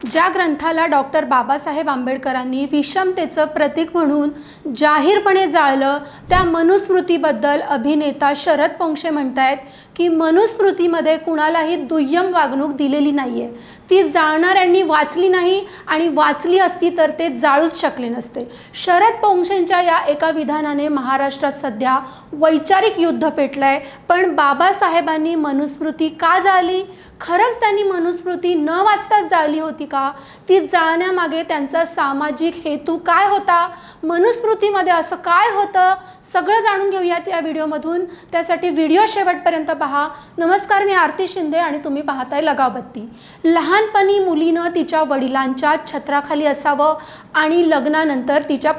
ज्या ग्रंथाला डॉक्टर बाबासाहेब आंबेडकरांनी विषमतेचं प्रतीक म्हणून जाहीरपणे जाळलं, त्या मनुस्मृतीबद्दल अभिनेता शरद पोंक्षे म्हणतायत की मनुस्मृतीमध्ये कुणालाही दुय्यम वागणूक दिलेली नाही आहे. ती जाणणाऱ्यांनी वाचली नाही आणि वाचली असती तर ते जाळूच शकले नसते. शरद पोंक्षेंच्या या एका विधानाने महाराष्ट्रात सध्या वैचारिक युद्ध पेटलंय. पण बाबासाहेबांनी मनुस्मृती का जाळली? खरंच त्यांनी मनुस्मृती न वाचताच जाळली होती का? ती जाळण्यामागे त्यांचा सामाजिक हेतू काय होता? मनुस्मृतीमध्ये असं काय होतं? सगळं जाणून घेऊयात या व्हिडिओमधून. त्यासाठी व्हिडिओ शेवटपर्यंत पहा. नमस्कार, मी आरती शिंदे आणि तुम्ही पाहताय लगावबत्ती. लहानपणी मुलीनं तिच्या वडिलांच्या छत्राखाली असावं आणि लग्नानंतर तिच्या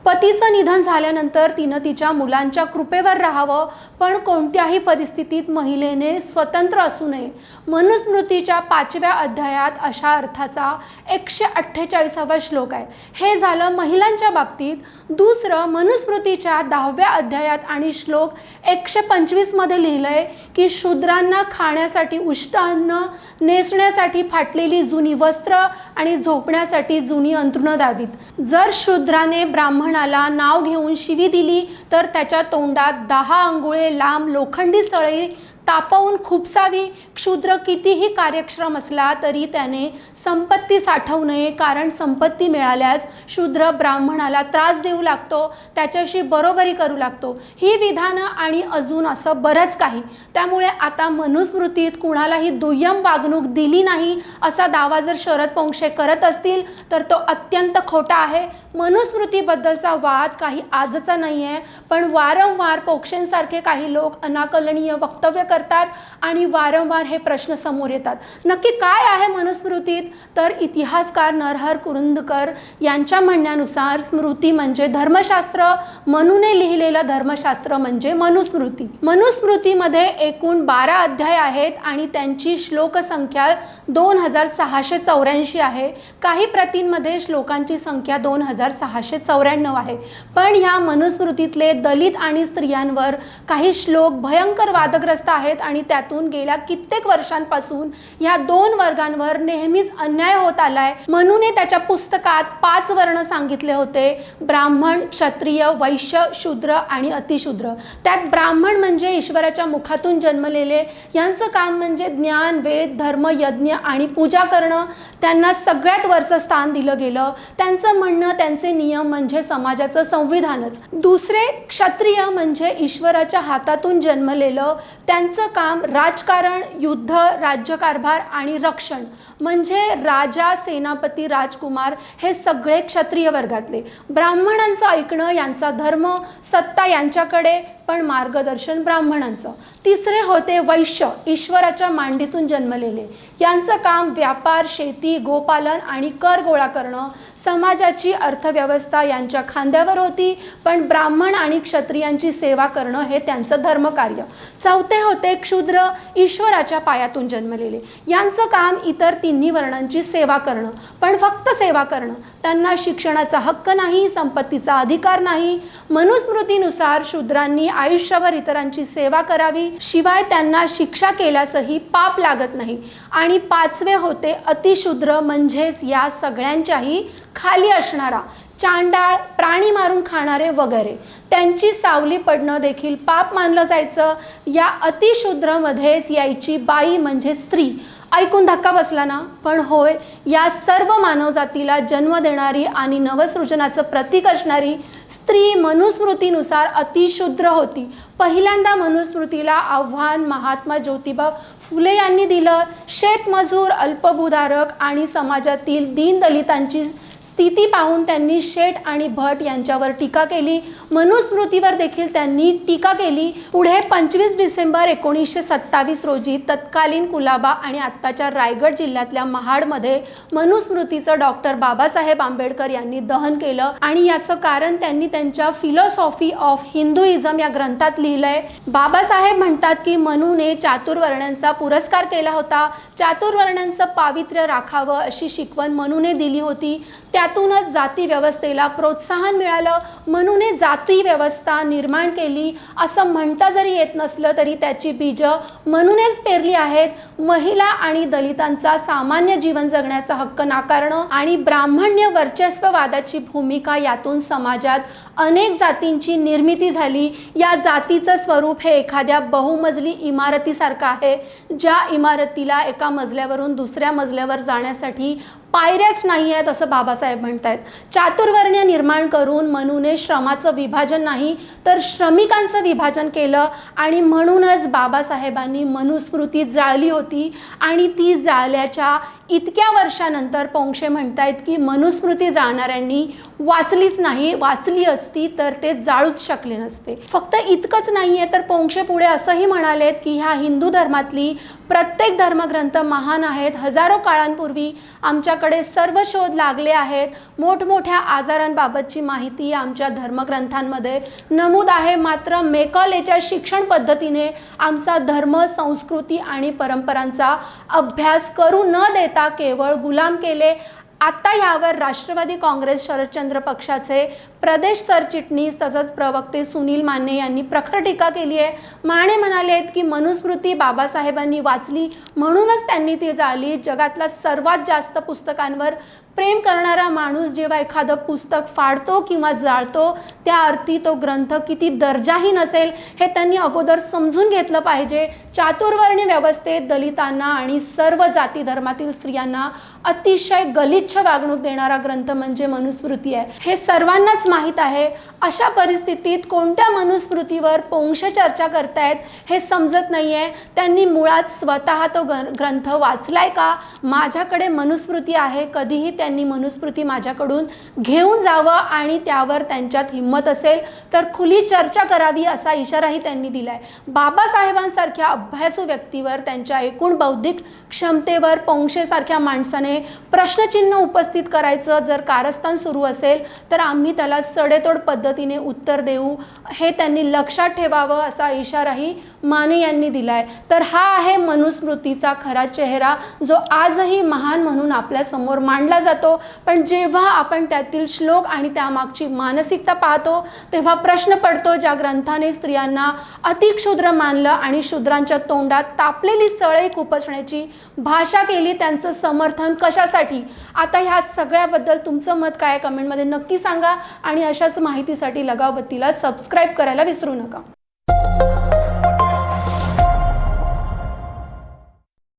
पतीचं निधन झाल्यानंतर तिनं तिच्या मुलांच्या कृपेवर राहावं. पण कोणत्याही परिस्थितीत महिलेने स्वतंत्र असू नये. मनुस्मृतीच्या 5व्या अध्यायात अशा अर्थाचा 148वा श्लोक आहे. हे झालं महिलांच्या बाबतीत. दुसरं, मनुस्मृतीच्या 10व्या अध्यायात आणि श्लोक 125 मध्ये लिहिलंय की शूद्रांना खाण्यासाठी उष्ट अन्न, नेसण्यासाठी फाटलेली जुनी वस्त्र आणि झोपण्यासाठी जुनी अंथरुणं द्यावीत. जर शूद्राने ब्राह्मणाला नाव घेऊन शिवी दिली तर त्याच्या तोंडात 10 अंगुळे लांब लोखंडी सळई तापवून खुपसावी. क्षुद्र कितीही कार्यक्षम असला तरी त्याने संपत्ती साठवू नये, कारण संपत्ती मिळाल्यास शूद्र ब्राह्मणाला त्रास देऊ लागतो, त्याच्याशी बरोबरी करू लागतो. ही विधानं आणि अजून असं बरंच काही. त्यामुळे आता मनुस्मृतीत कुणालाही दुय्यम वागणूक दिली नाही असा दावा जर शरद पोंक्षे करत असतील तर तो अत्यंत खोटा आहे. मनुस्मृतीबद्दलचा वाद काही आजचा नाही आहे, पण वारंवार पोंक्षेंसारखे काही लोक अनाकलनीय वक्तव्य करतात आणि वारंवार हे प्रश्न समोर येतात. नक्की काय आहे मनुस्मृतीत? तर इतिहासकार नरहर कुरुंदकर यांच्या म्हणण्यानुसार स्मृती म्हणजे धर्मशास्त्र, मनूने लिहिलेलं धर्मशास्त्र म्हणजे मनुस्मृती. मनुस्मृतीमध्ये एकूण 12 अध्याय आहेत आणि त्यांची श्लोकसंख्या 2684 आहे. काही प्रतींमध्ये श्लोकांची संख्या 2694 आहे. पण ह्या मनुस्मृतीतले दलित आणि स्त्रियांवर काही श्लोक भयंकर वादग्रस्त आहेत आणि त्यातून गेल्या कित्येक वर्षांपासून ह्या 2 वर्गांवर नेहमीच अन्याय होत आलाय. मनूने त्याच्या पुस्तकात 5 वर्ण सांगितले होते: ब्राह्मण, क्षत्रिय, वैश्य, शूद्र आणि अतिशूद्र. त्यात ब्राह्मण म्हणजे ईश्वराच्या मुखातून जन्मलेले. यांचं काम म्हणजे ज्ञान, वेद, धर्म, यज्ञ आणि पूजा करणं. त्यांना सगळ्यात वरचं स्थान दिलं गेलं. त्यांचं म्हणणं, त्यांचे नियम म्हणजे समाजाचं संविधानच. दुसरे क्षत्रिय म्हणजे ईश्वराच्या हातातून जन्मलेलं. त्यांचं काम राजकारण, युद्ध, राज्यकारभार आणि रक्षण म्हणजे राजा, सेनापती, राजकुमार हे सगळे क्षत्रिय वर्गातले. ब्राह्मणांचं ऐकणं, यांचा धर्म, सत्ता यांच्याकडे, पण मार्गदर्शन ब्राह्मणांचं. तिसरे होते वैश्य, ईश्वराच्या मांडीतून जन्मलेले. यांचं काम व्यापार, शेती, गोपालन आणि कर गोळा करणं. समाजाची अर्थव्यवस्था यांच्या खांद्यावर होती, पण ब्राह्मण आणि क्षत्रियांची सेवा करणं हे त्यांचं धर्मकार्य. चौथे होते क्षुद्र, ईश्वराच्या पायातून जन्मलेले. यांचं काम इतर तिन्ही वर्णांची सेवा करणं, पण फक्त सेवा करणं. त्यांना शिक्षणाचा हक्क नाही, संपत्तीचा अधिकार नाही. मनुस्मृतीनुसार शूद्रांनी आयुष्यभर इतरांची सेवा करावी, शिवाय त्यांना शिक्षा केल्यासही पाप लागत नाही. आणि 5वे होते अतिशूद्र, म्हणजेच या सगळ्यांच्याही खाली असणारा, चांडाळ, प्राणी मारून खाणारे वगैरे. त्यांची सावली पडणं देखील पाप मानलं जायचं. या अतिशूद्रमध्येच यायची बाई म्हणजे स्त्री. ऐकून धक्का बसला ना? पण होय, या सर्व मानवजातीला जन्म देणारी आणि नवसृजनाचं प्रतीक असणारी स्त्री मनुस्मृतीनुसार अतिशूद्र होती. पहिल्यांदा मनुस्मृतीला आव्हान महात्मा ज्योतिबा फुले यांनी दिलं. शेतमजूर, अल्पभूधारक आणि समाजातील दीनदलितांची स्थिती पाहून त्यांनी शेठ आणि भट यांच्यावर टीका केली. मनुस्मृतीवर देखील त्यांनी टीका केली. पुढे 25 डिसेंबर 1927 रोजी तत्कालीन कुलाबा आणि आत्ताच्या रायगड जिल्ह्यातल्या महाडमध्ये मनुस्मृतीचं डॉक्टर बाबासाहेब आंबेडकर यांनी दहन केलं. आणि याचं कारण त्यांनी त्यांच्या फिलॉसॉफी ऑफ हिंदुइझम या ग्रंथात लिहिलंय. बाबासाहेब म्हणतात की मनूने चातुर्वर्ण्यांचा पुरस्कार केला होता. चातुर्वर्ण्यांचं पावित्र्य राखावं अशी शिकवण मनूने दिली होती. त्यातूनच जाती व्यवस्थेला प्रोत्साहन मिळालं. मनूने जाती व्यवस्था निर्माण केली असं म्हणता जरी येत नसलं तरी त्याची बीजं मनूनेच पेरली आहेत. महिला आणि दलितांचा सामान्य जीवन जगण्याचा शिक्षणाचा हक्क नाकारणं आणि ब्राह्मण्य वर्चस्ववादाची भूमिका, यातून समाजात अनेक जातींची निर्मिती झाली। या जातीचं स्वरूप हे एखाद्या बहुमजली इमारतीसारखं आहे, ज्या इमारतीला एका मजल्यावरून दुसऱ्या मजल्यावर जाण्यासाठी पायऱ्याच नाही आहेत असं बाबासाहेब म्हणतात। चातुर्वर्ण्य निर्माण करून मनूने श्रमाचं विभाजन नाही तर श्रमिकांचं विभाजन केलं आणि म्हणूनच बाबासाहेबांनी मनुस्मृती जाळली होती आणि ती जाळल्याच्या इतक्या वर्षानंतर पोंक्षे म्हणतायत की मनुस्मृती जाळणाऱ्यांनी वाचलीच नाही, वाचली असती तर ते जाळूच शकले नसते। फक्त इतकंच नाहीये तर पोंक्षे पुढे असंही म्हणालेत की ह्या हिंदू धर्मातली प्रत्येक धर्मग्रंथ महान आहेत। हजारो काळांपूर्वी आमच्याकडे सर्व शोध लागले आहेत। मोठमोठ्या आजारांबाबतची माहिती आमच्या धर्मग्रंथांमध्ये नमूद आहे, मात्र मेकॉलेच्या शिक्षण पद्धतीने आमचा धर्म, संस्कृती आणि परंपरांचा अभ्यास करू न देता केवळ गुलाम केले। आता यावर राष्ट्रवादी काँग्रेस शरदचंद्र पक्षाचे प्रदेश सरचिटणीस तसंच प्रवक्ते सुनील माने यांनी प्रखर टीका केली आहे। माने म्हणालेत की मनुस्मृती बाबासाहेबांनी वाचली म्हणूनच त्यांनी ती जाळली। जगातला सर्वात जास्त पुस्तकांवर प्रेम करणारा माणूस जेव्हा एखादं पुस्तक फाडतो किंवा जाळतो, त्या अर्थी तो ग्रंथ किती दर्जाहीन असेल हे त्यांनी अगोदर समजून घेतलं पाहिजे। चातुर्वर्ण्य व्यवस्थेत दलितांना आणि सर्व जाती धर्मातील स्त्रियांना अतिशय गलिच्छ वागणूक देणारा ग्रंथ म्हणजे मनुस्मृती आहे, हे सर्वांनाच माहीत आहे। अशा परिस्थितीत कोणत्या मनुस्मृतीवर पोंक्षे चर्चा करतायत हे समजत नाहीये। त्यांनी मुळात स्वतः तो ग्रंथ वाचलाय का? माझ्याकडे मनुस्मृती आहे, कधीही त्यांनी मनुस्मृती माझ्याकडून घेऊन जावं आणि त्यावर त्यांच्यात हिंमत असेल तर खुली चर्चा करावी असा इशाराही त्यांनी दिलाय। बाबासाहेबांसारख्या अभ्यासू व्यक्तीवर, त्यांच्या एकूण बौद्धिक क्षमतेवर पोंक्षेसारख्या माणसाने प्रश्नचिन्ह उपस्थित करायचं जर कारस्थान सुरू असेल तर आम्ही त्याला सडेतोड पद्धतीने उत्तर देऊ, हे त्यांनी लक्षात ठेवावं असा इशाराही माने यांनी दिलाय। तर हा आहे मनुस्मृतीचा खरा चेहरा, जो आजही महान म्हणून आपल्या समोर मांडला जातो। पण जेव्हा आपण त्यातील श्लोक आणि त्यामागची मानसिकता पाहतो तेव्हा प्रश्न पडतो, ज्या ग्रंथाने स्त्रियांना अतिक्षुद्र मानलं आणि शूद्रांच्या तोंडात तापलेली सळई खुपसण्याची भाषा केली, त्यांचं समर्थन कशासाठी? आता ह्या सगळ्याबद्दल तुमचं मत काय कमेंटमध्ये नक्की सांगा आणि अशाच माहितीसाठी लगावबत्तीला सबस्क्राईब करायला विसरू नका।